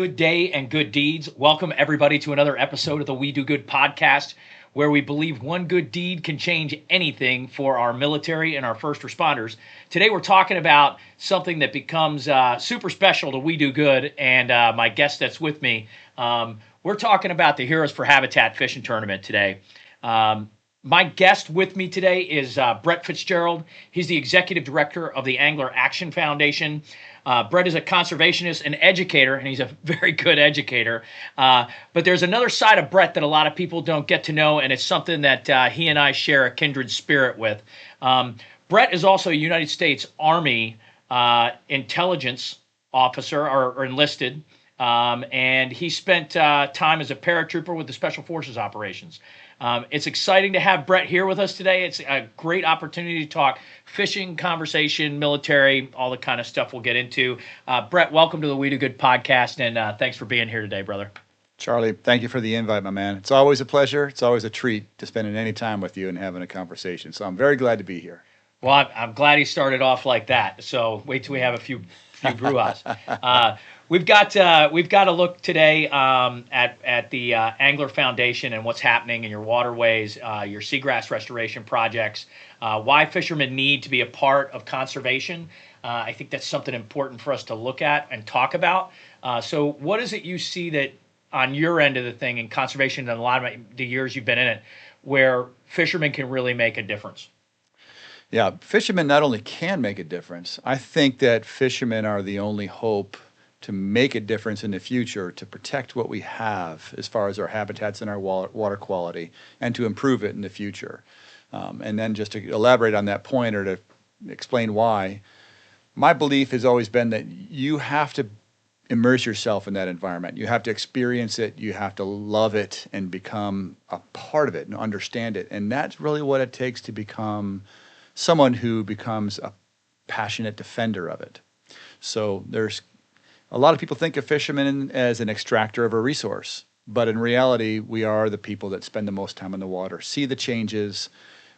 good day and good deeds. Welcome, everybody, to another episode of the We Do Good Podcast, where we believe one good deed can change anything for our military and our first responders. Today, we're talking about something that becomes super special to We Do Good, and my guest that's with me. We're talking about the Heroes for Habitat Fishing Tournament today. My guest with me today is Brett Fitzgerald. He's the executive director of the Angler Action Foundation. Brett is a conservationist and educator, and he's a very good educator. But there's another side of Brett that a lot of people don't get to know, and it's something that he and I share a kindred spirit with. Brett is also a United States Army intelligence officer or enlisted, and he spent time as a paratrooper with the Special Forces operations. It's exciting to have Brett here with us today. It's a great opportunity to talk fishing, conversation, military, all the kind of stuff we'll get into. Brett, welcome to the We Do Good podcast, and thanks for being here today, brother. Charlie, thank you for the invite, my man. It's always a pleasure. It's always a treat to spending any time with you and having a conversation. So I'm very glad to be here. Well, I'm glad he started off like that. So wait till we have a few brewers. We've got a look today at the Angler Foundation and what's happening in your waterways, your seagrass restoration projects, why fishermen need to be a part of conservation. I think that's something important for us to look at and talk about. So what is it you see that on your end of the thing in conservation and a lot of the years you've been in it, where fishermen can really make a difference? Yeah, fishermen not only can make a difference, I think that fishermen are the only hope to make a difference in the future, to protect what we have as far as our habitats and our water quality, and to improve it in the future. And then just to elaborate on that point or to explain why, my belief has always been that you have to immerse yourself in that environment. You have to experience it, you have to love it and become a part of it and understand it. And that's really what it takes to become someone who becomes a passionate defender of it. So there's a lot of people think of fishermen as an extractor of a resource, but in reality, we are the people that spend the most time in the water, see the changes.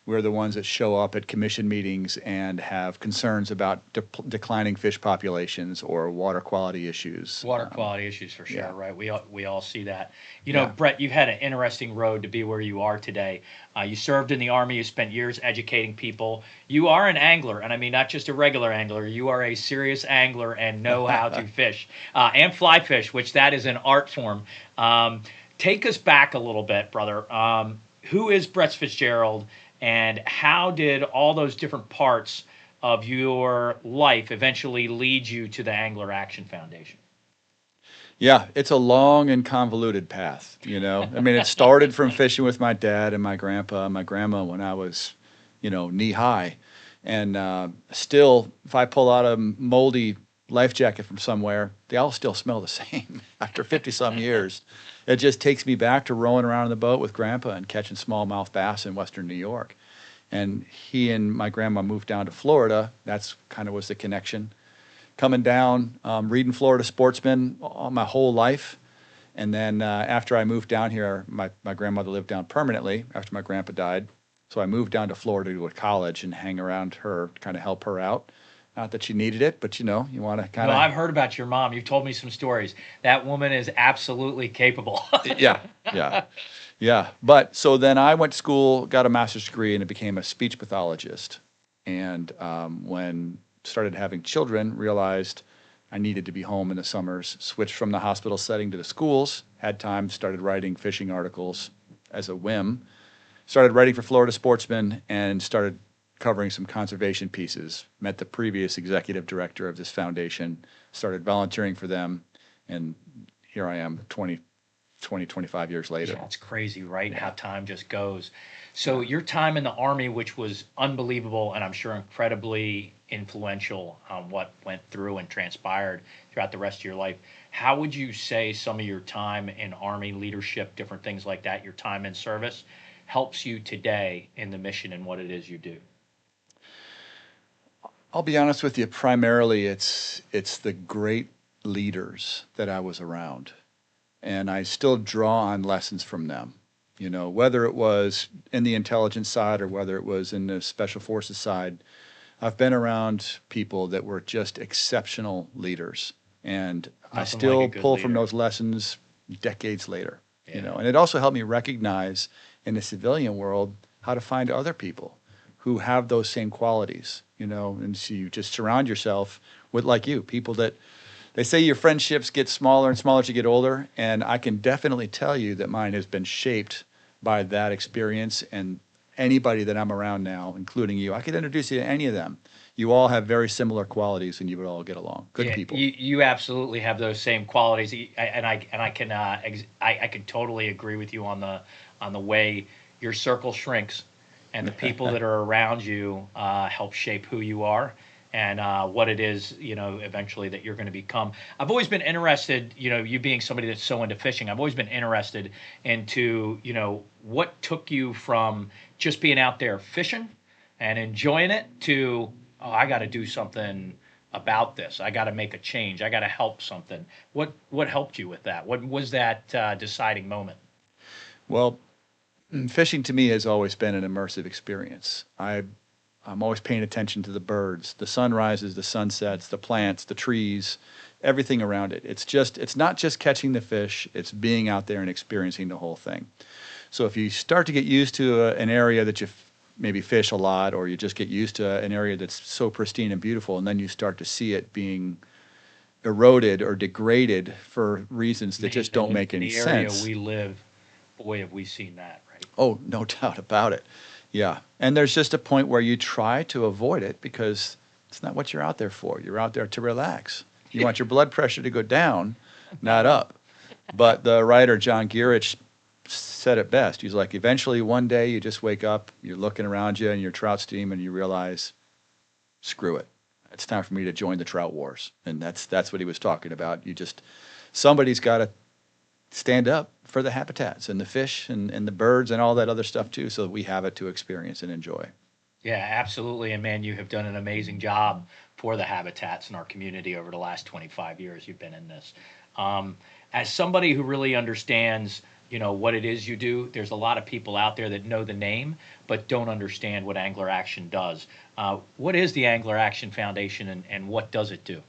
We're the ones that show up at commission meetings and have concerns about declining fish populations or water quality issues. Water quality issues for sure, yeah. Right? We all see that. You know, Brett, you've had an interesting road to be where you are today. You served in the Army. You spent years educating people. You are an angler, and I mean not just a regular angler. You are a serious angler and know how to fish and fly fish, which that is an art form. Take us back a little bit, brother. Who is Brett Fitzgerald? And how did all those different parts of your life eventually lead you to the Angler Action Foundation? Yeah, it's a long and convoluted path, you know. I mean, it started from fishing with my dad and my grandpa and my grandma when I was, knee high. And still, if I pull out a moldy life jacket from somewhere, they all still smell the same after 50-some years. It just takes me back to rowing around in the boat with Grandpa and catching smallmouth bass in western New York. And he and my grandma moved down to Florida. That's kind of was the connection. Coming down, reading Florida Sportsman all my whole life. And then after I moved down here, my grandmother lived down permanently after my grandpa died. So I moved down to Florida to go to college and hang around her, kind of help her out. Not that she needed it, but you want to kind of. No, I've heard about your mom. You've told me some stories. That woman is absolutely capable. Yeah. But so then I went to school, got a master's degree, and became a speech pathologist. And when started having children, realized I needed to be home in the summers. Switched from the hospital setting to the schools. Had time, started writing fishing articles as a whim. Started writing for Florida Sportsman and started covering some conservation pieces, met the previous executive director of this foundation, started volunteering for them, and here I am 25 years later. Yeah, it's crazy, right? Yeah. How time just goes. So your time in the Army, which was unbelievable and I'm sure incredibly influential on what went through and transpired throughout the rest of your life, how would you say some of your time in Army leadership, different things like that, your time in service, helps you today in the mission and what it is you do? I'll be honest with you, primarily it's the great leaders that I was around. And I still draw on lessons from them. Whether it was in the intelligence side or whether it was in the special forces side, I've been around people that were just exceptional leaders. And I Nothing still like a good pull from leader. those lessons decades later, Yeah. and it also helped me recognize in the civilian world how to find other people who have those same qualities, and so you just surround yourself with, like you, people that they say your friendships get smaller and smaller as you get older, and I can definitely tell you that mine has been shaped by that experience. And anybody that I'm around now, including you, I could introduce you to any of them. You all have very similar qualities, and you would all get along. Good Yeah, people. you absolutely have those same qualities, I can totally agree with you on the way your circle shrinks, and the people that are around you help shape who you are and what it is eventually that you're going to become. I've always been interested, you being somebody that's so into fishing. I've always been interested into what took you from just being out there fishing and enjoying it to, oh, I got to do something about this. I got to make a change. I got to help something. What helped you with that? What was that deciding moment? Well, fishing to me has always been an immersive experience. I'm always paying attention to the birds, the sunrises, the sunsets, the plants, the trees, everything around it. It's not just catching the fish, it's being out there and experiencing the whole thing. So if you start to get used to an area that you maybe fish a lot, or you just get used to an area that's so pristine and beautiful, and then you start to see it being eroded or degraded for reasons that just don't make In any the area sense. we live, boy, have we seen that, right? Oh, no doubt about it. Yeah. And there's just a point where you try to avoid it because it's not what you're out there for. You're out there to relax. You want your blood pressure to go down, not up. But the writer John Gierich said it best. He's like, eventually one day you just wake up, you're looking around you in your trout stream, and you realize, screw it. It's time for me to join the trout wars. And that's what he was talking about. Somebody's got to stand up for the habitats and the fish and the birds and all that other stuff too, so that we have it to experience and enjoy. Yeah, absolutely. And man, you have done an amazing job for the habitats in our community over the last 25 years you've been in this. As somebody who really understands, what it is you do, there's a lot of people out there that know the name but don't understand what Angler Action does. What is the Angler Action Foundation, and what does it do?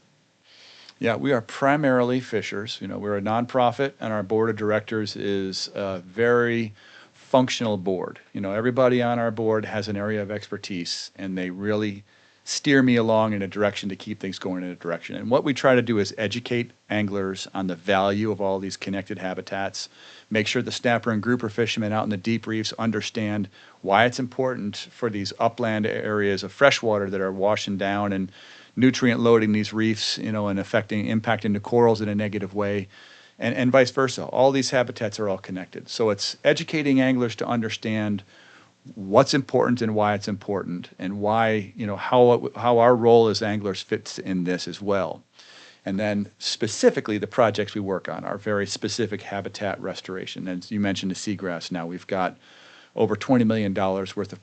Yeah, we are primarily fishers. We're a nonprofit, and our board of directors is a very functional board. Everybody on our board has an area of expertise, and they really steer me along in a direction to keep things going in a direction. And what we try to do is educate anglers on the value of all these connected habitats, make sure the snapper and grouper fishermen out in the deep reefs understand why it's important for these upland areas of freshwater that are washing down and nutrient loading these reefs, and impacting the corals in a negative way, and vice versa. All these habitats are all connected. So it's educating anglers to understand what's important and why it's important, and why, how our role as anglers fits in this as well. And then specifically the projects we work on are very specific habitat restoration. As you mentioned, the seagrass. Now we've got over $20 million worth of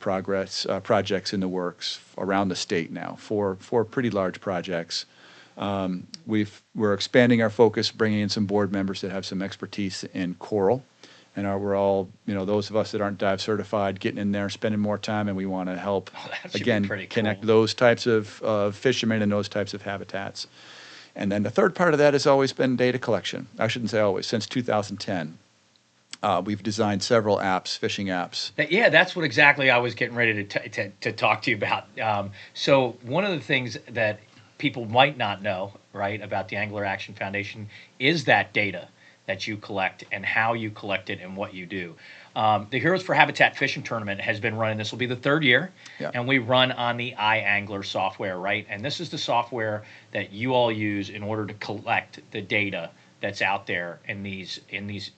projects in the works around the state now for pretty large projects. We're expanding our focus, bringing in some board members that have some expertise in coral. And we're all, those of us that aren't dive certified, getting in there, spending more time, and we want to help, That should be again, pretty connect cool. those types of fishermen and those types of habitats. And then the third part of that has always been data collection. I shouldn't say always, since 2010. We've designed several apps, fishing apps. Yeah, that's what exactly I was getting ready to talk to you about. So one of the things that people might not know, right, about the Angler Action Foundation is that data that you collect and how you collect it and what you do. The Heroes for Habitat Fishing Tournament has been running. This will be the third year, Yeah. and we run on the iAngler software, right? And this is the software that you all use in order to collect the data that's out there in these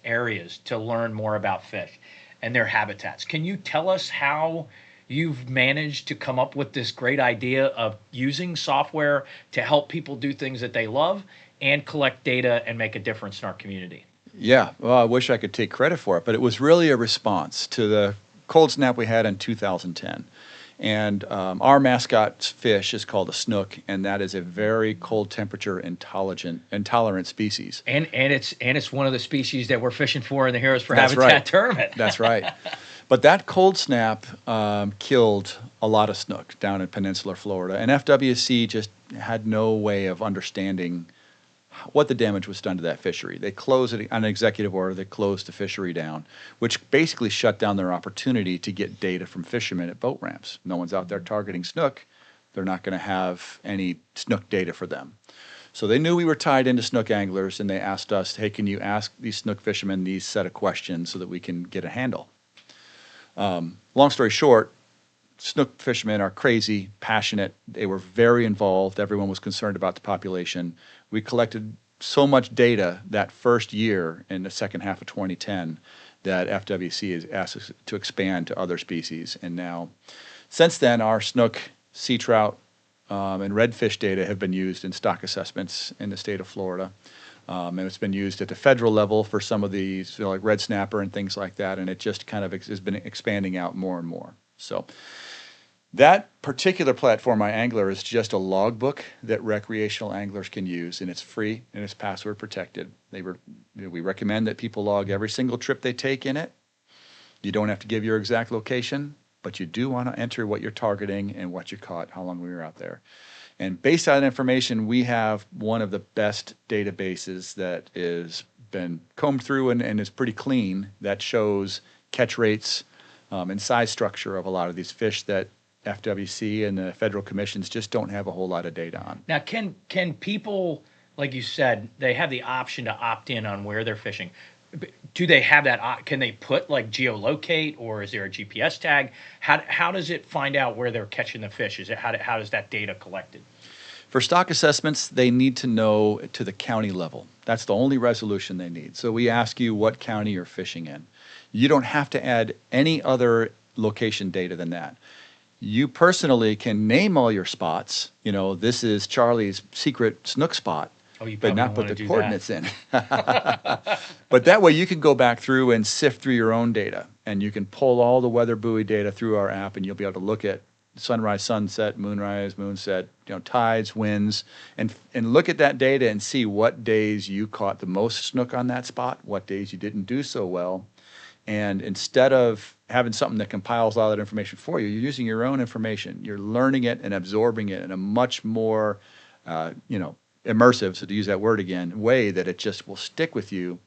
areas to learn more about fish and their habitats. Can you tell us how you've managed to come up with this great idea of using software to help people do things that they love and collect data and make a difference in our community? Yeah, well, I wish I could take credit for it, but it was really a response to the cold snap we had in 2010. And our mascot fish is called a snook, and that is a very cold temperature intolerant species. And it's one of the species that we're fishing for in the Heroes for That's Habitat right. tournament. That's right. But that cold snap killed a lot of snook down in peninsular Florida, and FWC just had no way of understanding what the damage was done to that fishery. They closed it on an executive order. They closed the fishery down, which basically shut down their opportunity to get data from fishermen at boat ramps. No one's out there targeting snook. They're not going to have any snook data for them. So they knew we were tied into snook anglers, and they asked us, hey, can you ask these snook fishermen these set of questions so that we can get a handle? Long story short, snook fishermen are crazy, passionate. They were very involved. Everyone was concerned about the population. We collected so much data that first year in the second half of 2010 that FWC has asked us to expand to other species. And now, since then, our snook, sea trout, and redfish data have been used in stock assessments in the state of Florida. And it's been used at the federal level for some of these, like red snapper and things like that. And it just kind of has been expanding out more and more. So that particular platform, My Angler, is just a logbook that recreational anglers can use, and it's free and it's password protected. We recommend that people log every single trip they take in it. You don't have to give your exact location, but you do want to enter what you're targeting and what you caught, how long we were out there. And based on that information, we have one of the best databases that has been combed through and is pretty clean, that shows catch rates and size structure of a lot of these fish that FWC and the federal commissions just don't have a whole lot of data on. Now, can people, like you said, they have the option to opt in on where they're fishing? Do they have that? Can they put like geolocate, or is there a GPS tag? How does it find out where they're catching the fish? How is that data collected? For stock assessments, they need to know to the county level. That's the only resolution they need. So we ask you what county you're fishing in. You don't have to add any other location data than that. You personally can name all your spots. You know, this is Charlie's secret snook spot, but not put the coordinates in. But that way you can go back through and sift through your own data, and you can pull all the weather buoy data through our app, and you'll be able to look at sunrise, sunset, moonrise, moonset, tides, winds, and look at that data and see what days you caught the most snook on that spot, what days you didn't do so well. And instead of having something that compiles all that information for you, you're using your own information. You're learning it and absorbing it in a much more, immersive, so to use that word again, way that it just will stick with you,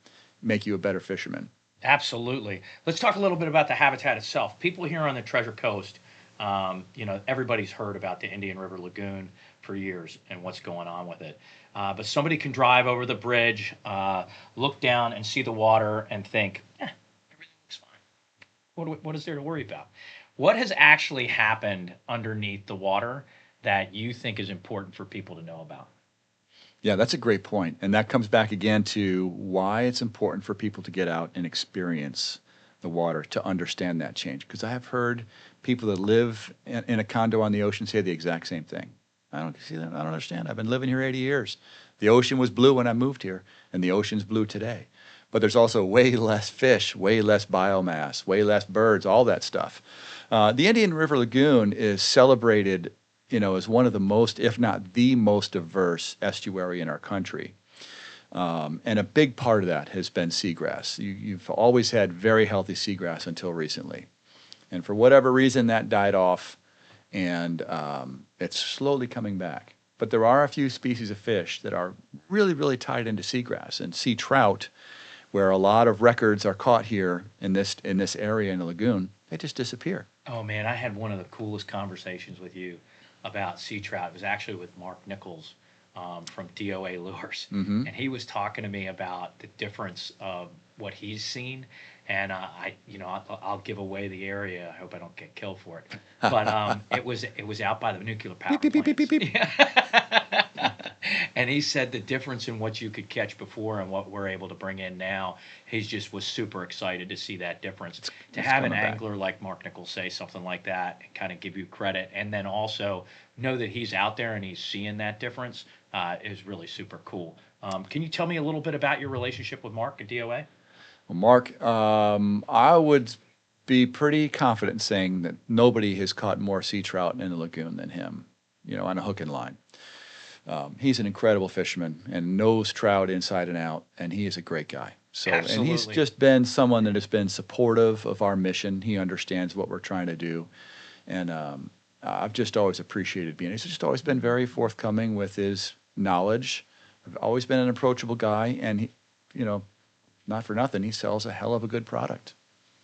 make you a better fisherman. Absolutely. Let's talk a little bit about the habitat itself. People here on the Treasure Coast, everybody's heard about the Indian River Lagoon for years and what's going on with it. But somebody can drive over the bridge, look down and see the water and think, everything looks fine. What is there to worry about? What has actually happened underneath the water that you think is important for people to know about? Yeah, that's a great point. And that comes back again to why it's important for people to get out and experience the water to understand that change. Because I have heard people that live in a condo on the ocean say the exact same thing. I don't see that. I don't understand. I've been living here 80 years. The ocean was blue when I moved here, and the ocean's blue today. But there's also way less fish, way less biomass, way less birds, all that stuff. The Indian River Lagoon is celebrated, as one of the most, if not the most diverse estuary in our country. And a big part of that has been seagrass. You've always had very healthy seagrass until recently. And for whatever reason, that died off, and it's slowly coming back. But there are a few species of fish that are really, really tied into seagrass. And sea trout, where a lot of records are caught here in this area in the lagoon, they just disappear. Oh, man, I had one of the coolest conversations with you about sea trout. It was actually with Mark Nichols from DOA Lures. Mm-hmm. And he was talking to me about the difference of what he's seen. And I'll give away the area. I hope I don't get killed for it. But it was out by the nuclear power plants. Beep, beep, beep, beep, beep. And he said the difference in what you could catch before and what we're able to bring in now, he just was super excited to see that difference. To have an angler like Mark Nichols say something like that and kind of give you credit, and then also know that he's out there and he's seeing that difference is really super cool. Can you tell me a little bit about your relationship with Mark at DOA? Well, Mark, I would be pretty confident in saying that nobody has caught more sea trout in the lagoon than him, on a hook and line. He's an incredible fisherman and knows trout inside and out, and he is a great guy. So, absolutely. And he's just been someone that has been supportive of our mission. He understands what we're trying to do, and I've just always appreciated being. He's just always been very forthcoming with his knowledge I've always been an approachable guy, and he, not for nothing, he sells a hell of a good product.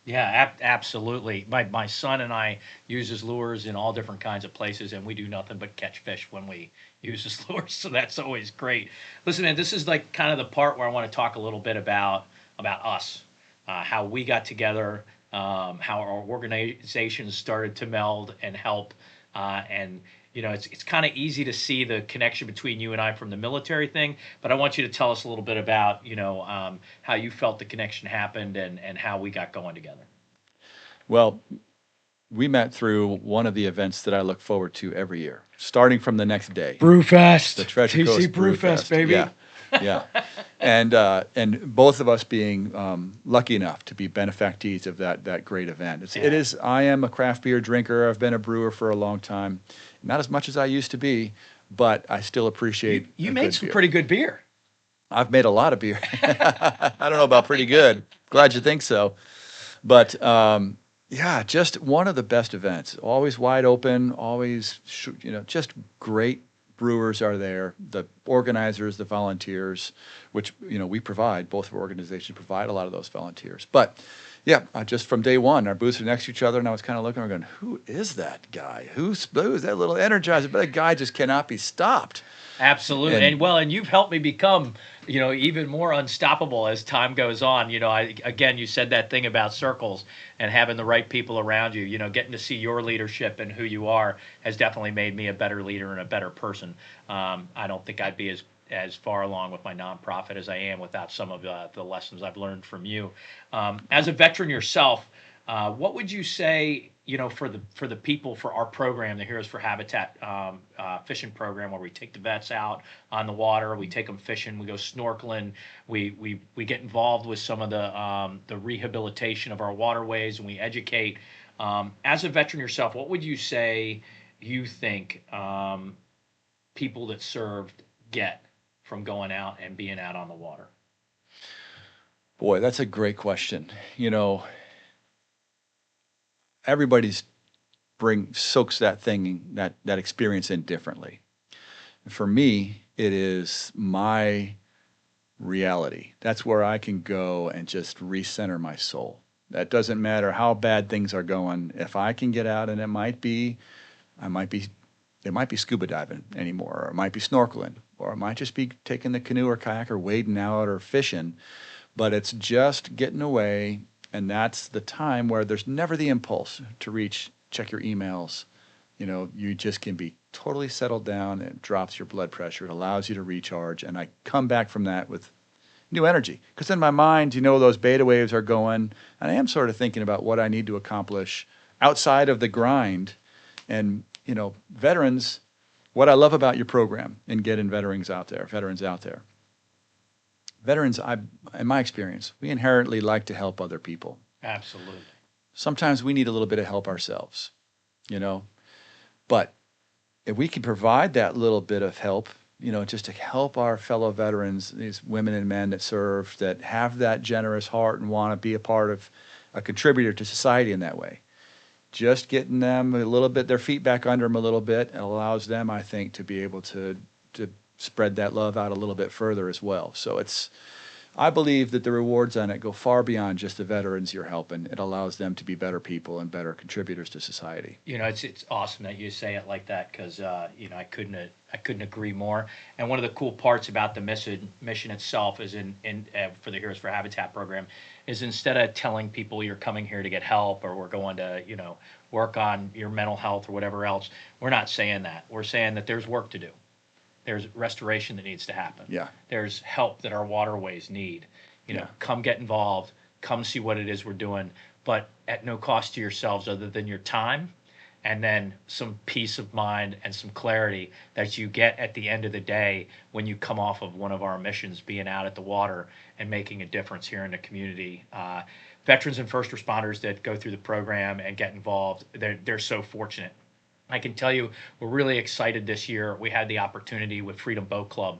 Yeah, absolutely. My son and I use his lures in all different kinds of places, and we do nothing but catch fish when we use his lures. So that's always great. Listen, man, this is like kind of the part where I want to talk a little bit about us, how we got together, how our organizations started to meld and help, and it's kind of easy to see the connection between you and I from the military thing, but I want you to tell us a little bit about, how you felt the connection happened and how we got going together. Well, we met through one of the events that I look forward to every year, starting from the next day. Brewfest. The Treasure TC Coast Brewfest, baby. Yeah, yeah. And both of us being lucky enough to be benefactees of that great event. It is. I am a craft beer drinker. I've been a brewer for a long time, not as much as I used to be, but I still appreciate. You made some pretty good beer. I've made a lot of beer. I don't know about pretty good. Glad you think so, but yeah, just one of the best events. Always wide open. Always, just great brewers are there, the organizers, the volunteers, which, we provide, both of our organizations provide a lot of those volunteers. But yeah, just from day one, our booths are next to each other, and I was kind of looking around going, who is that guy? Who's that little energizer? But that guy just cannot be stopped. Absolutely. And you've helped me become, even more unstoppable as time goes on. Again, you said that thing about circles and having the right people around you, getting to see your leadership and who you are has definitely made me a better leader and a better person. I don't think I'd be as far along with my nonprofit as I am without some of the lessons I've learned from you. As a veteran yourself, what would you say, for the people, for our program, the Heroes for Habitat fishing program, where we take the vets out on the water, we take them fishing, we go snorkeling, we get involved with some of the rehabilitation of our waterways, and we educate. As a veteran yourself, what would you say you think people that served get from going out and being out on the water? Boy, that's a great question. Everybody's soaks that experience in differently. For me, it is my reality. That's where I can go and just recenter my soul. That doesn't matter how bad things are going. If I can get out, and it might be scuba diving anymore, or it might be snorkeling, or it might just be taking the canoe or kayak or wading out or fishing, but it's just getting away. And that's the time where there's never the impulse to check your emails. You just can be totally settled down. It drops your blood pressure. It allows you to recharge. And I come back from that with new energy. Because in my mind, those beta waves are going. And I am sort of thinking about what I need to accomplish outside of the grind. And, veterans, what I love about your program and getting veterans out there, veterans, in my experience, we inherently like to help other people. Absolutely. Sometimes we need a little bit of help ourselves, But if we can provide that little bit of help, just to help our fellow veterans, these women and men that serve, that have that generous heart and want to be a contributor to society in that way, just getting them a little bit, their feet back under them a little bit, allows them, I think, to be able to spread that love out a little bit further as well. So I believe that the rewards on it go far beyond just the veterans you're helping. It allows them to be better people and better contributors to society. It's awesome that you say it like that, because I couldn't agree more. And one of the cool parts about the mission itself is for the Heroes for Habitat program is, instead of telling people you're coming here to get help, or we're going to work on your mental health or whatever else, we're not saying that. We're saying that there's work to do. There's restoration that needs to happen. Yeah. There's help that our waterways need. Come get involved. Come see what it is we're doing, but at no cost to yourselves other than your time, and then some peace of mind and some clarity that you get at the end of the day when you come off of one of our missions, being out at the water and making a difference here in the community. Veterans and first responders that go through the program and get involved, they're so fortunate. I can tell you, we're really excited this year. We had the opportunity with Freedom Boat Club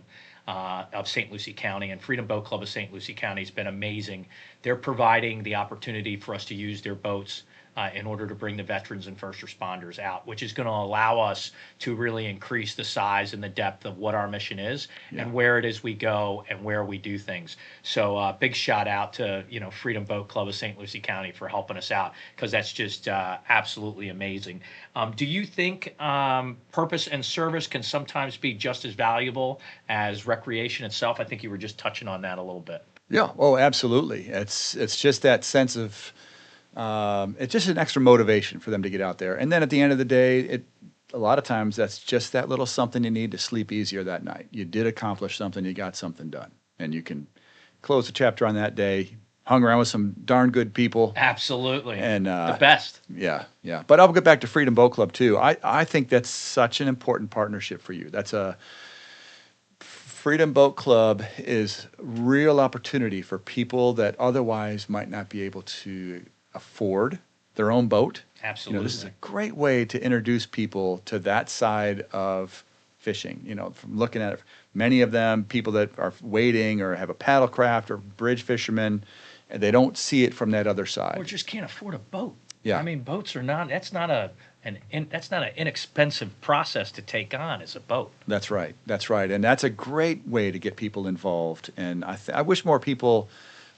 of St. Lucie County, and Freedom Boat Club of St. Lucie County has been amazing. They're providing the opportunity for us to use their boats in order to bring the veterans and first responders out, which is going to allow us to really increase the size and the depth of what our mission is and where it is we go and where we do things. So big shout out to Freedom Boat Club of St. Lucie County for helping us out, because that's just absolutely amazing. Do you think purpose and service can sometimes be just as valuable as recreation itself? I think you were just touching on that a little bit. Yeah. Oh, absolutely. It's just that sense of it's just an extra motivation for them to get out there. And then at the end of the day, a lot of times that's just that little something you need to sleep easier that night. You did accomplish something. You got something done, and you can close the chapter on that day. Hung around with some darn good people. Absolutely. And the best. Yeah. But I'll get back to Freedom Boat Club too. I think that's such an important partnership for you. Freedom Boat Club is real opportunity for people that otherwise might not be able to afford their own boat. Absolutely. This is a great way to introduce people to that side of fishing. From looking at it, many of them, people that are wading or have a paddlecraft or bridge fishermen, and they don't see it from that other side. Or just can't afford a boat. Yeah. I mean, boats are not. That's not an inexpensive process to take on as a boat. That's right, and that's a great way to get people involved. And I wish more people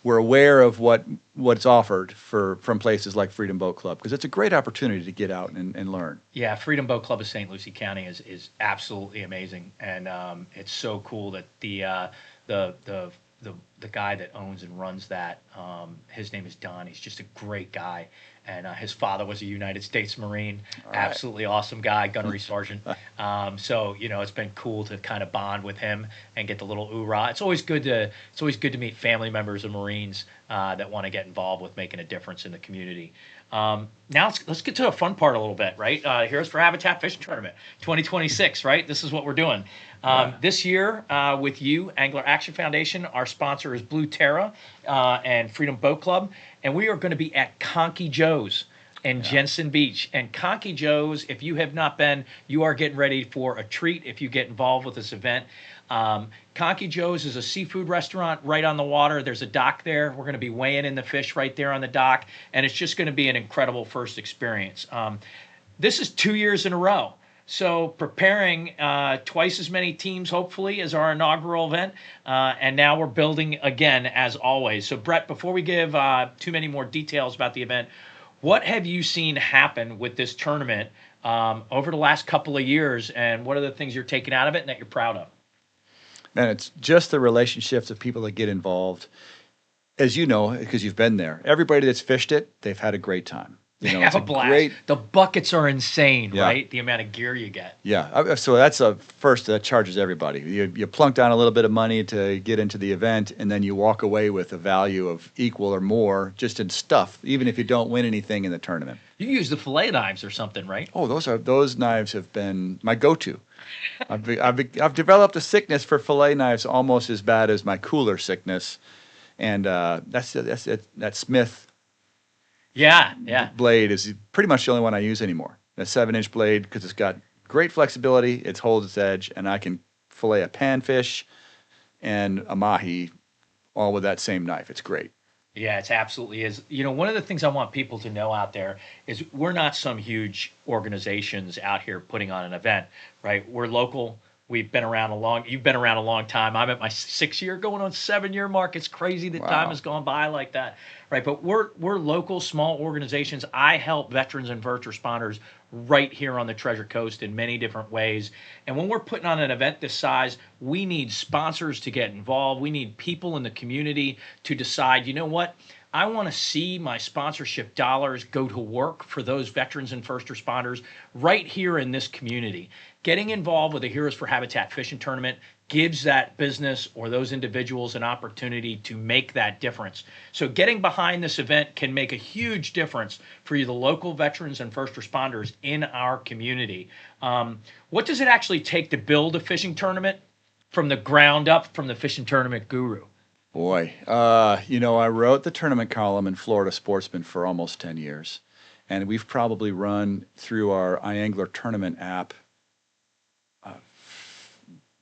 were aware of what's offered from places like Freedom Boat Club, because it's a great opportunity to get out and learn. Yeah, Freedom Boat Club of St. Lucie County is absolutely amazing, and it's so cool that the guy that owns and runs that, his name is Don. He's just a great guy. And his father was a United States Marine. Right. Absolutely awesome guy, gunnery sergeant. So it's been cool to kind of bond with him and get the little oorah. It's always good to meet family members of Marines that want to get involved with making a difference in the community. Now let's get to the fun part a little bit, right? Heroes for Habitat Fishing Tournament 2026, right? This is what we're doing. This year with you, Angler Action Foundation, our sponsor is Blue Terra and Freedom Boat Club, and we are going to be at Conchy Joe's in Jensen Beach. And Conchy Joe's, if you have not been, you are getting ready for a treat if you get involved with this event. Conchy Joe's is a seafood restaurant right on the water. There's a dock there. We're going to be weighing in the fish right there on the dock, and it's just going to be an incredible first experience. This is 2 years in a row. So preparing twice as many teams, hopefully, as our inaugural event. And now we're building again, as always. So, Brett, before we give too many more details about the event, what have you seen happen with this tournament over the last couple of years, and what are the things you're taking out of it and that you're proud of? Man, it's just the relationships of people that get involved. As you know, because you've been there, everybody that's fished it, they've had a great time. They have a blast. The buckets are insane, right? The amount of gear you get. Yeah. So that's that charges everybody. You plunk down a little bit of money to get into the event, and then you walk away with a value of equal or more just in stuff, even if you don't win anything in the tournament. You can use the fillet knives or something, right? Oh, those knives have been my go-to. I've developed a sickness for fillet knives almost as bad as my cooler sickness, and that Smith. Yeah. Blade is pretty much the only one I use anymore. A 7-inch blade, because it's got great flexibility, it holds its edge, and I can fillet a panfish and a mahi all with that same knife. It's great. Yeah, it absolutely is. One of the things I want people to know out there is we're not some huge organizations out here putting on an event, right? We're local. You've been around a long time. I'm at my 6 year, going on 7 year mark. It's crazy that time has gone by like that, right? But we're local, small organizations. I help veterans and first responders right here on the Treasure Coast in many different ways. And when we're putting on an event this size, we need sponsors to get involved. We need people in the community to decide, you know what? I want to see my sponsorship dollars go to work for those veterans and first responders right here in this community. Getting involved with the Heroes for Habitat Fishing Tournament gives that business or those individuals an opportunity to make that difference. So getting behind this event can make a huge difference for you, the local veterans and first responders in our community. What does it actually take to build a fishing tournament from the ground up, from the fishing tournament guru? Boy, I wrote the tournament column in Florida Sportsman for almost 10 years, and we've probably run through our iAngler tournament app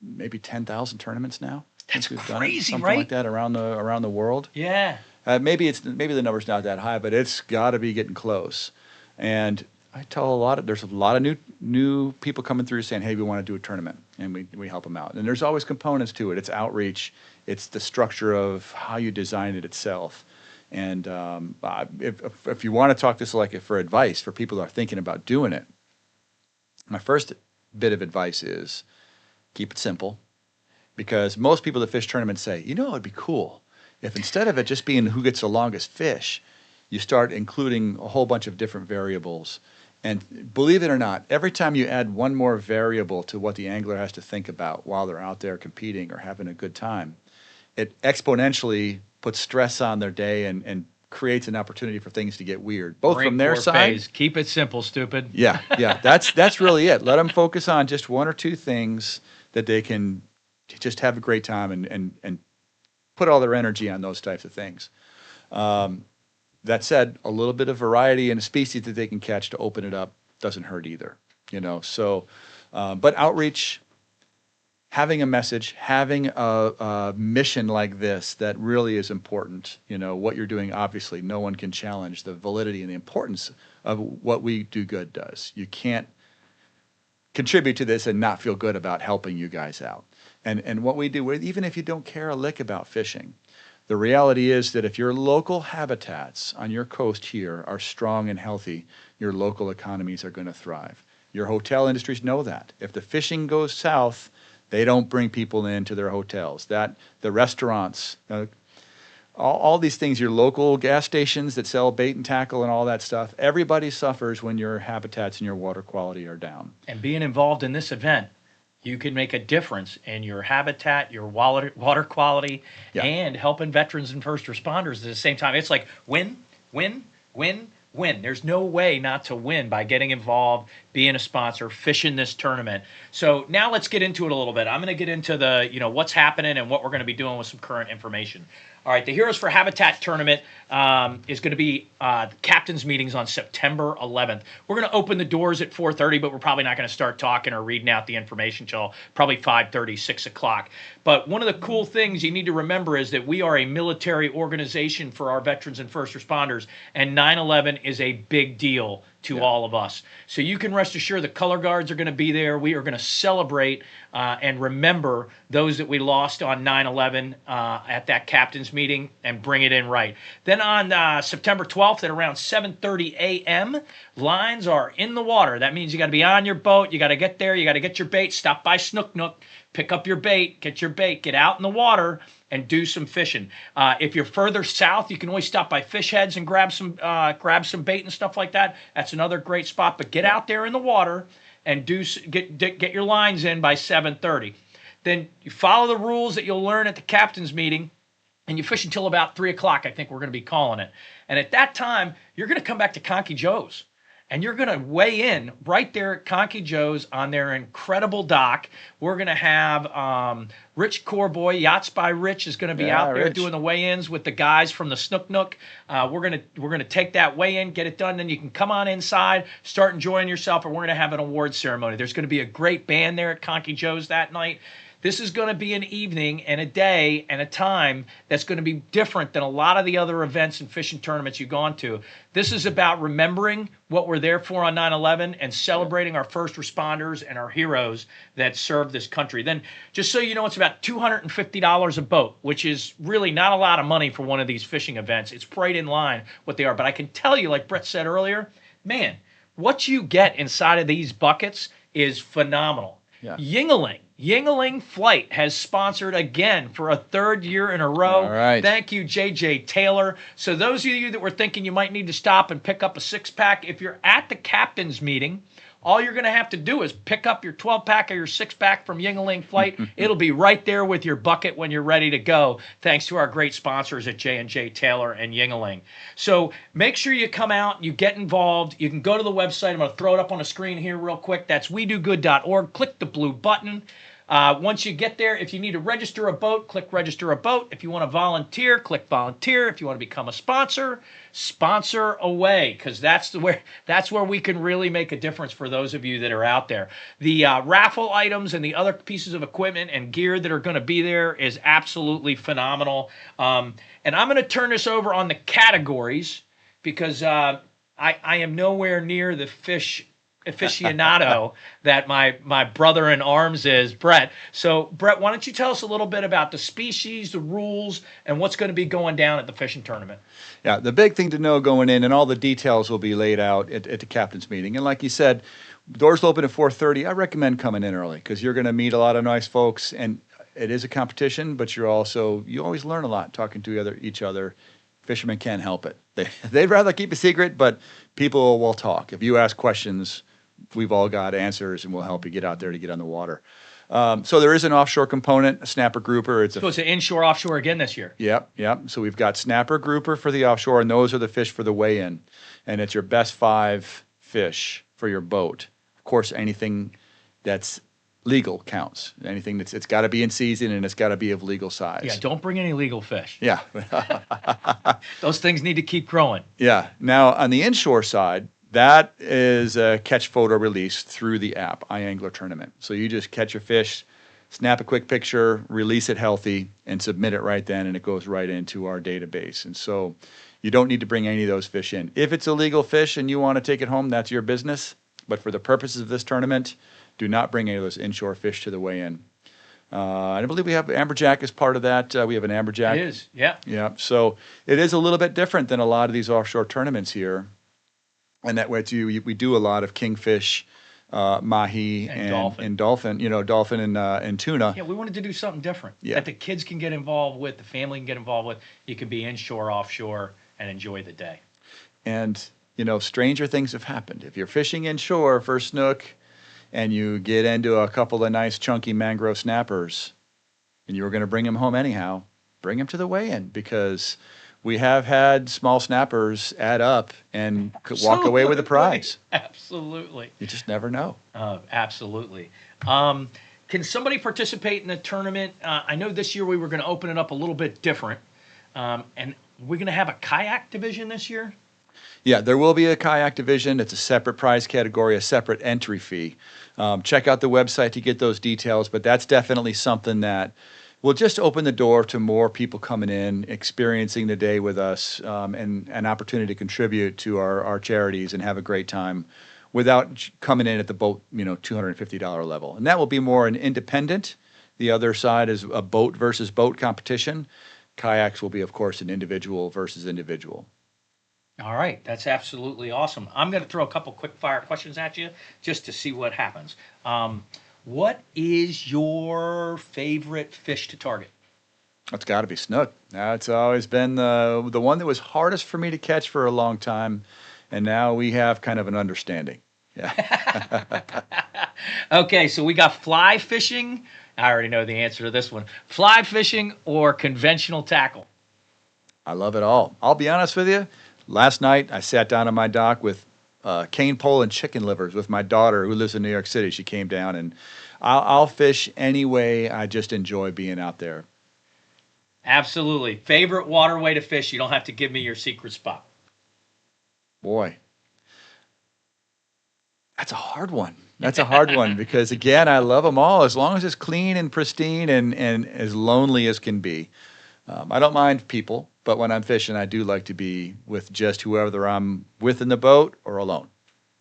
maybe 10,000 tournaments now. That's crazy, something right? like that around the world. Yeah. Maybe the number's not that high, but it's got to be getting close. And I tell there's a lot of new people coming through saying, hey, we want to do a tournament, and we help them out. And there's always components to it. It's outreach, it's the structure of how you design it itself. And if you want to talk this like for advice for people that are thinking about doing it, my first bit of advice is keep it simple, because most people that fish tournaments say, it'd be cool if instead of it just being who gets the longest fish, you start including a whole bunch of different variables. And believe it or not, every time you add one more variable to what the angler has to think about while they're out there competing or having a good time, it exponentially puts stress on their day and creates an opportunity for things to get weird, both from their side. Phase. Keep it simple, stupid. Yeah. That's really it. Let them focus on just one or two things that they can just have a great time and put all their energy on those types of things. That said, a little bit of variety in a species that they can catch to open it up doesn't hurt either, So, but outreach, having a message, having a mission like this that really is important. What you're doing, obviously, no one can challenge the validity and the importance of what WeDoGood does. You can't contribute to this and not feel good about helping you guys out. And what we do, even if you don't care a lick about fishing, the reality is that if your local habitats on your coast here are strong and healthy, your local economies are going to thrive. Your hotel industries know that. If the fishing goes south, they don't bring people into their hotels. The restaurants, all these things, your local gas stations that sell bait and tackle and all that stuff, everybody suffers when your habitats and your water quality are down. And being involved in this event, you can make a difference in your habitat, your water quality, and helping veterans and first responders at the same time. It's like win, win, win, win. There's no way not to win by getting involved, being a sponsor, fishing this tournament. So now let's get into it a little bit. I'm going to get into the, what's happening and what we're going to be doing with some current information. All right, the Heroes for Habitat tournament is going to be captain's meetings on September 11th. We're going to open the doors at 4:30, but we're probably not going to start talking or reading out the information until probably 5:30, 6 o'clock. But one of the cool things you need to remember is that we are a military organization for our veterans and first responders, and 9/11 is a big deal to all of us. So you can rest assured the color guards are going to be there. We are going to celebrate and remember those that we lost on 9/11 at that captain's meeting and bring it in right. Then on September 12th at around 7:30 a.m., lines are in the water. That means you got to be on your boat. You got to get there. You got to get your bait. Stop by Snook Nook. Pick up your bait. Get your bait. Get out in the water and do some fishing. If you're further south, you can always stop by Fish Heads and grab some bait and stuff like that. That's another great spot. But get out there in the water and get your lines in by 7:30. Then you follow the rules that you'll learn at the captain's meeting, and you fish until about 3 o'clock. I think we're going to be calling it. And at that time, you're going to come back to Conchy Joe's. And you're going to weigh in right there at Conchy Joe's on their incredible dock. We're going to have Rich Corboy, Yachts by Rich, is going to be out there doing the weigh-ins with the guys from the Snook Nook. We're going to take that weigh-in, get it done, then you can come on inside, start enjoying yourself, and we're going to have an awards ceremony. There's going to be a great band there at Conchy Joe's that night. This is going to be an evening and a day and a time that's going to be different than a lot of the other events and fishing tournaments you've gone to. This is about remembering what we're there for on 9/11 and celebrating our first responders and our heroes that served this country. Then, just so you know, it's about $250 a boat, which is really not a lot of money for one of these fishing events. It's right in line what they are. But I can tell you, like Brett said earlier, man, what you get inside of these buckets is phenomenal. Yeah. Yingling Flight has sponsored again for a third year in a row. All right. Thank you, JJ Taylor. So those of you that were thinking you might need to stop and pick up a 6-pack, if you're at the captain's meeting, all you're going to have to do is pick up your 12-pack or your 6-pack from Yingling Flight. It'll be right there with your bucket when you're ready to go, thanks to our great sponsors at J&J Taylor and Yingling. So make sure you come out, you get involved. You can go to the website. I'm going to throw it up on the screen here real quick. That's WeDoGood.org. Click the blue button. Once you get there, if you need to register a boat, click register a boat. If you want to volunteer, click volunteer. If you want to become a sponsor, sponsor away, because that's where we can really make a difference for those of you that are out there. The raffle items and the other pieces of equipment and gear that are going to be there is absolutely phenomenal. And I'm going to turn this over on the categories because I am nowhere near the fish aficionado that my brother in arms is, Brett. So, Brett, why don't you tell us a little bit about the species, the rules, and what's going to be going down at the fishing tournament? Yeah, the big thing to know going in, and all the details will be laid out at the captain's meeting. And like you said, doors will open at 4:30. I recommend coming in early because you're going to meet a lot of nice folks, and it is a competition. But you always learn a lot talking to each other. Fishermen can't help it. They'd rather keep a secret, but people will talk. If you ask questions, we've all got answers, and we'll help you get out there to get on the water. So there is an offshore component, a snapper grouper. So it's an inshore, offshore again this year. Yep. So we've got snapper grouper for the offshore, and those are the fish for the weigh-in. And it's your best 5 fish for your boat. Of course, anything that's legal counts. Anything it's got to be in season, and it's got to be of legal size. Yeah, don't bring any legal fish. Yeah. Those things need to keep growing. Yeah. Now, on the inshore side, that is a catch photo release through the app, iAngler Tournament. So you just catch your fish, snap a quick picture, release it healthy, and submit it right then, and it goes right into our database. And so you don't need to bring any of those fish in. If it's a legal fish and you want to take it home, that's your business. But for the purposes of this tournament, do not bring any of those inshore fish to the weigh-in. I believe we have amberjack as part of that. We have an amberjack. It is, yeah. Yeah. So it is a little bit different than a lot of these offshore tournaments here. And that way, we do a lot of kingfish, mahi, and dolphin. Dolphin and tuna. Yeah, we wanted to do something different that the kids can get involved with, the family can get involved with. You can be inshore, offshore, and enjoy the day. And stranger things have happened. If you're fishing inshore for snook, and you get into a couple of nice chunky mangrove snappers, and you were going to bring them home anyhow, bring them to the weigh-in, because we have had small snappers add up and walk away with a prize. Absolutely. You just never know. Absolutely. Can somebody participate in the tournament? I know this year we were going to open it up a little bit different. And we're going to have a kayak division this year? Yeah, there will be a kayak division. It's a separate prize category, a separate entry fee. Check out the website to get those details, but that's definitely something that will just open the door to more people coming in, experiencing the day with us, and an opportunity to contribute to our charities and have a great time without coming in at the boat, $250 level. And that will be more an independent. The other side is a boat versus boat competition. Kayaks will be, of course, an individual versus individual. All right, that's absolutely awesome. I'm going to throw a couple quick fire questions at you just to see what happens. What is your favorite fish to target? It's got to be snook. It's always been the one that was hardest for me to catch for a long time, and now we have kind of an understanding. Yeah. Okay, so we got fly fishing. I already know the answer to this one. Fly fishing or conventional tackle? I love it all. I'll be honest with you. Last night, I sat down on my dock with cane pole and chicken livers with my daughter who lives in New York City. She came down, and I'll fish any way. I just enjoy being out there. Absolutely. Favorite waterway to fish? You don't have to give me your secret spot. Boy, that's a hard one. That's a hard one because, again, I love them all as long as it's clean and pristine and as lonely as can be. I don't mind people. But when I'm fishing, I do like to be with just whoever I'm with in the boat or alone.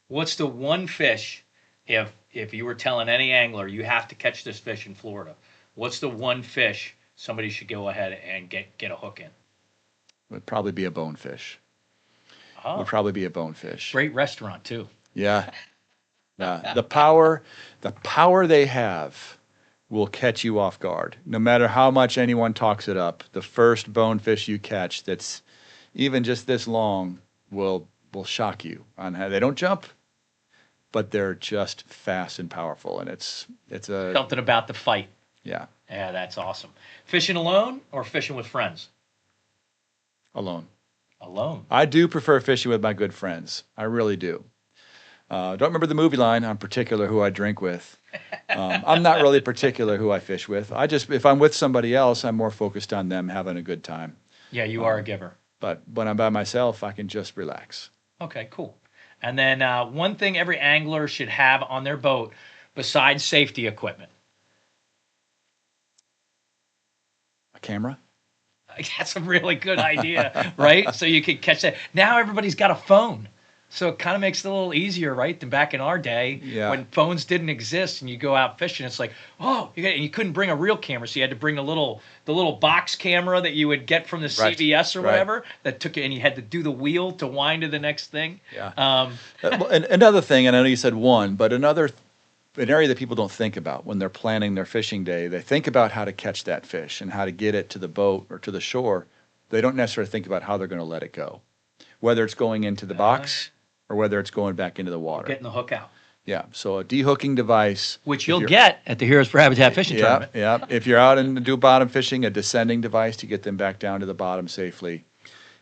What's the one fish, if you were telling any angler, you have to catch this fish in Florida, what's the one fish somebody should go ahead and get a hook in? It would probably be a bonefish. Oh. It would probably be a bonefish. Great restaurant, too. Yeah. The power they have will catch you off guard. No matter how much anyone talks it up, the first bonefish you catch that's even just this long will shock you on how they don't jump, but they're just fast and powerful. And it's a something about the fight. Yeah. Yeah, that's awesome. Fishing alone or fishing with friends? Alone. Alone. I do prefer fishing with my good friends. I really do. Don't remember the movie line. I'm particular who I drink with. I'm not really particular who I fish with. If I'm with somebody else, I'm more focused on them having a good time. Yeah, you are a giver. But when I'm by myself, I can just relax. Okay, cool. And then one thing every angler should have on their boat besides safety equipment. A camera? That's a really good idea, right? So you can catch that. Now everybody's got a phone. So it kind of makes it a little easier, right, than back in our day Yeah. when phones didn't exist and you go out fishing. It's like, oh, and you couldn't bring a real camera, so you had to bring the little box camera that you would get from the Right, CVS or right. whatever that took it, and you had to do the wheel to wind to the next thing. Yeah. Um, And another thing, and I know you said one, but an area that people don't think about when they're planning their fishing day, they think about how to catch that fish and how to get it to the boat or to the shore. They don't necessarily think about how they're going to let it go, whether it's going into the box or whether it's going back into the water. getting the hook out, Yeah, so a dehooking device. which if you'll you're- get at the Heroes for Habitat fishing Yeah, tournament. yeah. If you're out and do bottom fishing, a descending device to get them back down to the bottom safely.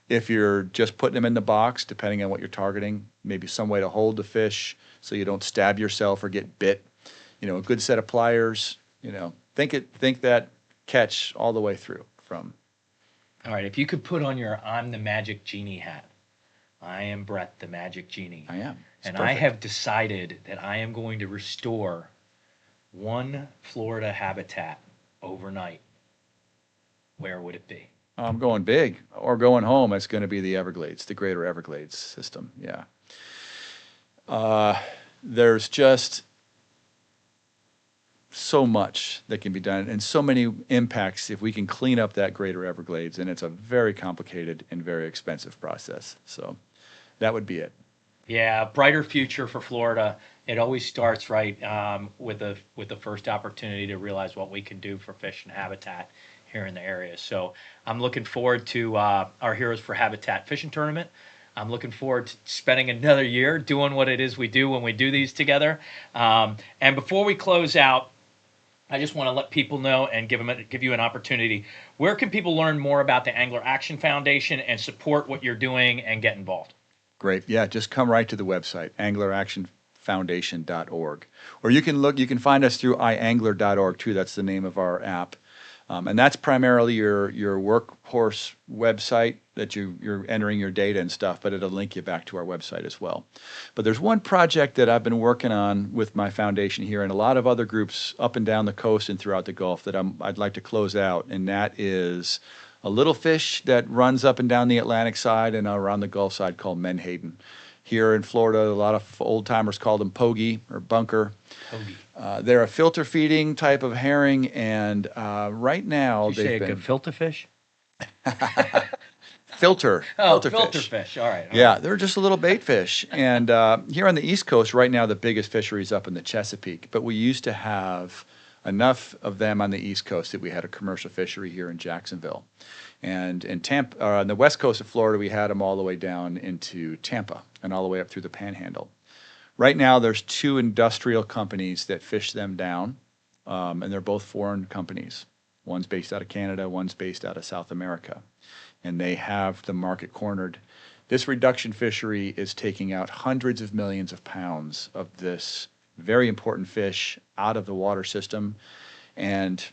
If you're just putting them in the box, depending on what you're targeting, maybe some way to hold the fish so you don't stab yourself or get bit. A good set of pliers. Think that catch all the way through from. All right, if you could put on your "I'm the Magic Genie" hat, I am Brett, the Magic Genie. I am. It's And I perfect. have decided that I am going to restore one Florida habitat overnight. Where would it be? I'm going big or going home. It's going to be the Everglades, the Greater Everglades system. Yeah. There's just so much that can be done and so many impacts if we can clean up that Greater Everglades, and it's a very complicated and very expensive process. So that would be it. Yeah, brighter future for Florida. It always starts right with the first opportunity to realize what we can do for fish and habitat here in the area. So I'm looking forward to our Heroes for Habitat fishing tournament. I'm looking forward to spending another year doing what it is we do when we do these together. And before we close out, I just want to let people know and give you an opportunity. Where can people learn more about the Angler Action Foundation and support what you're doing and get involved? Great. Yeah, just come right to the website, angleractionfoundation.org. Or you can find us through iangler.org too. That's the name of our app. And that's primarily your workhorse website that you're entering your data and stuff, but it'll link you back to our website as well. But there's one project that I've been working on with my foundation here and a lot of other groups up and down the coast and throughout the Gulf that I'd like to close out, and that is a little fish that runs up and down the Atlantic side and around the Gulf side called menhaden. Here in Florida, a lot of old timers call them pogie or bunker. Toby. They're a filter feeding type of herring, and right now Did you say they've a been filter fish? filter Filter fish. fish. All right. Yeah, they're just a little bait fish. And here on the East Coast, right now, the biggest fishery is up in the Chesapeake. But we used to have enough of them on the East Coast that we had a commercial fishery here in Jacksonville. And in Tampa, on the west coast of Florida, we had them all the way down into Tampa and all the way up through the Panhandle. Right now, there's 2 industrial companies that fish them down, and they're both foreign companies. One's based out of Canada, one's based out of South America, and they have the market cornered. This reduction fishery is taking out hundreds of millions of pounds of this very important fish out of the water system and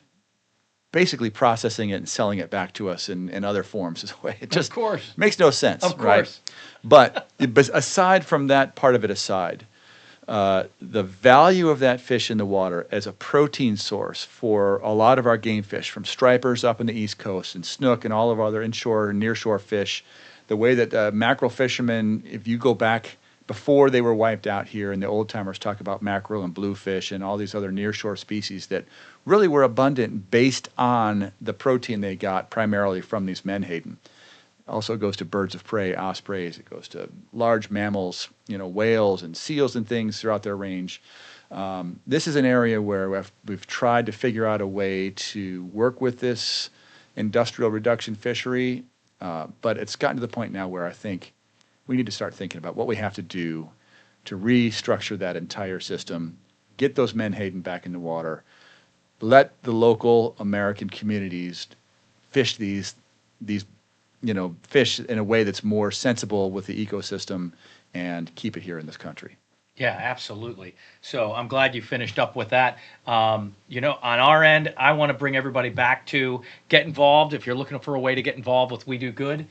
basically processing it and selling it back to us in other forms. It just Of course. makes no sense, Of right? course. But aside from that part of it aside, the value of that fish in the water as a protein source for a lot of our game fish, from stripers up in the East Coast and snook and all of our other inshore and nearshore fish, the way that mackerel fishermen, if you go back before they were wiped out here, and the old timers talk about mackerel and bluefish and all these other nearshore species that really were abundant based on the protein they got primarily from these menhaden. Also goes to birds of prey, ospreys. It goes to large mammals, whales and seals and things throughout their range. This is an area where we've tried to figure out a way to work with this industrial reduction fishery, but it's gotten to the point now where I think we need to start thinking about what we have to do to restructure that entire system, get those menhaden back in the water, let the local American communities fish these fish in a way that's more sensible with the ecosystem and keep it here in this country. Yeah, absolutely. So I'm glad you finished up with that. On our end, I want to bring everybody back to get involved. If you're looking for a way to get involved with We Do Good,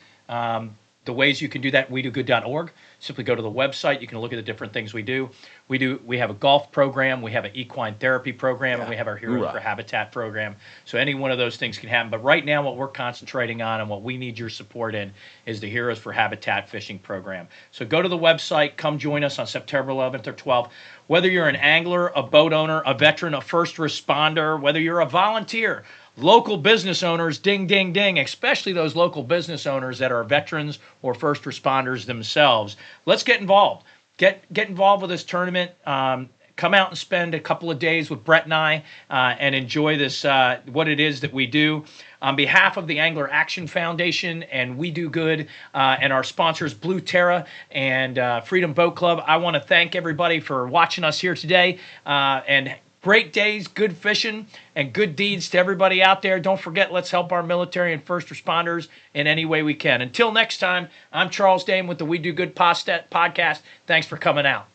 The ways you can do that, WeDoGood.org. Simply go to the website. You can look at the different things we do. We have a golf program, we have an equine therapy program, and we have our Heroes for Habitat program. So any one of those things can happen. But right now, what we're concentrating on and what we need your support in is the Heroes for Habitat fishing program. So go to the website, come join us on September 11th or 12th. Whether you're an angler, a boat owner, a veteran, a first responder, whether you're a volunteer, local business owners, ding, ding, ding, especially those local business owners that are veterans or first responders themselves. Let's get involved. Get involved with this tournament. Come out and spend a couple of days with Brett and I and enjoy this, what it is that we do. On behalf of the Angler Action Foundation and We Do Good and our sponsors, Blue Terra and Freedom Boat Club, I want to thank everybody for watching us here today. And great days, good fishing, and good deeds to everybody out there. Don't forget, let's help our military and first responders in any way we can. Until next time, I'm Charles Dame with the We Do Good Podcast. Thanks for coming out.